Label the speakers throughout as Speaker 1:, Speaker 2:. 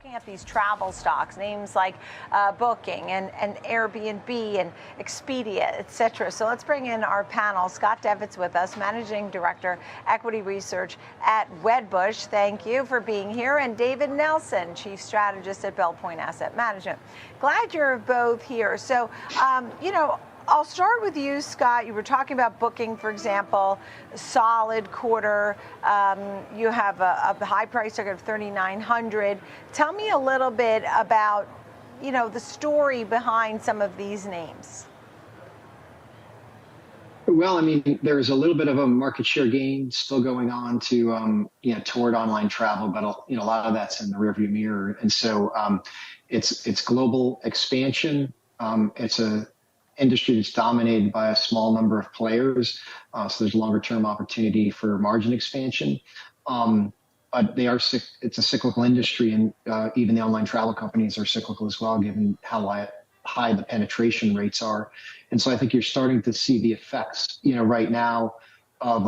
Speaker 1: Looking at these travel stocks, names like Booking and Airbnb and Expedia, etc. So let's bring in our panel. Scott Devitt's with us, Managing Director, Equity Research at Webush. Thank you for being here. And David Nelson, Chief Strategist at Belpointe Asset Management. Glad you're both here. So, I'll start with you, Scott. You were talking about Booking, for example, solid quarter. You have a high price target of $3,900. Tell me a little bit about, the story behind some of these names.
Speaker 2: Well, there's a little bit of a market share gain still going on to, toward online travel, but a lot of that's in the rearview mirror. And so it's global expansion. It's a industry that's dominated by a small number of players, so there's longer term opportunity for margin expansion. But it's a cyclical industry, and even the online travel companies are cyclical as well, given how high the penetration rates are. And so I think you're starting to see the effects, right now of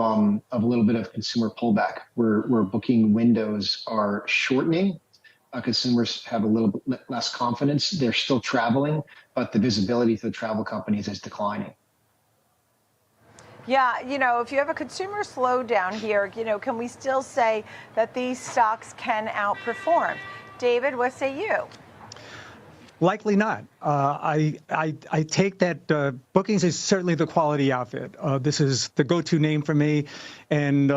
Speaker 2: a little bit of consumer pullback, where booking windows are shortening. Consumers have a little bit less confidence. They're still traveling, but the visibility to the travel companies is declining.
Speaker 1: Yeah, if you have a consumer slowdown here, can we still say that these stocks can outperform? David, what say you?
Speaker 3: Likely not. I take that Bookings is certainly the quality outfit. This is the go-to name for me. And,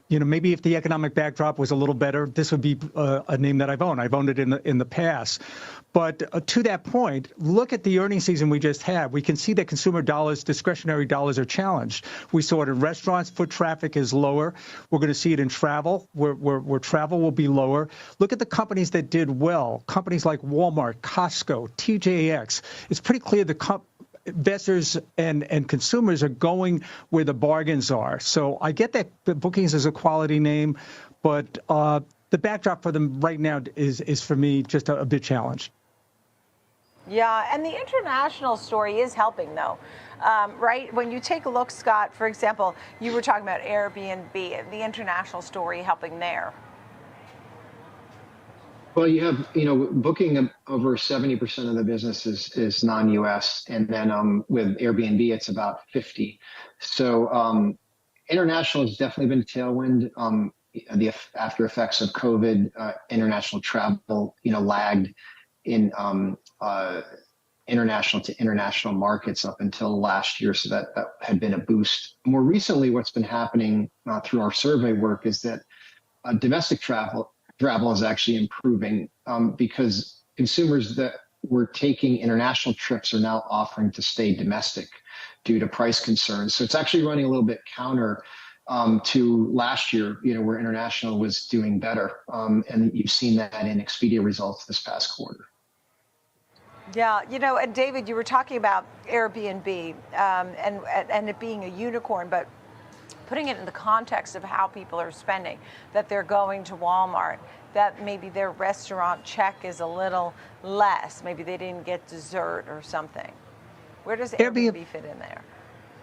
Speaker 3: maybe if the economic backdrop was a little better, this would be a name that I've owned. I've owned it in the past. But to that point, look at the earnings season we just had. We can see that consumer dollars, discretionary dollars are challenged. We saw it in restaurants. Foot traffic is lower. We're going to see it in travel, where travel will be lower. Look at the companies that did well, companies like Walmart, Costco, TJX. It's pretty clear the investors and consumers are going where the bargains are. So I get that Bookings is a quality name, but the backdrop for them right now is for me, just a bit challenged.
Speaker 1: Yeah, and the international story is helping, though, right? When you take a look, Scott, for example, you were talking about Airbnb, the international story helping there.
Speaker 2: Well, you have, Booking over 70% of the business is non-U.S. And then with Airbnb, it's about 50. So international has definitely been a tailwind. The after effects of COVID, international travel, lagged in international to international markets up until last year. So that had been a boost. More recently, what's been happening through our survey work is that domestic travel is actually improving because consumers that were taking international trips are now offering to stay domestic due to price concerns. So it's actually running a little bit counter to last year, where international was doing better. And you've seen that in Expedia results this past quarter.
Speaker 1: Yeah, and David, you were talking about Airbnb and it being a unicorn, but putting it in the context of how people are spending, that they're going to Walmart, that maybe their restaurant check is a little less. Maybe they didn't get dessert or something. Where does Airbnb fit in there?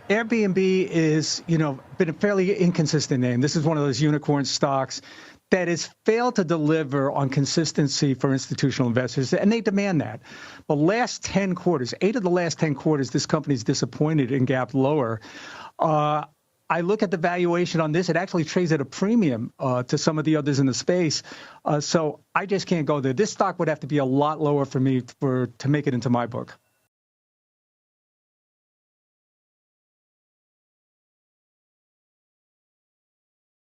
Speaker 3: Airbnb is, been a fairly inconsistent name. This is one of those unicorn stocks that has failed to deliver on consistency for institutional investors, and they demand that. The last 10 quarters, 8 of the last 10 quarters, this company's disappointed and gapped lower. I look at the valuation on this. It actually trades at a premium to some of the others in the space. So I just can't go there. This stock would have to be a lot lower for me to make it into my book.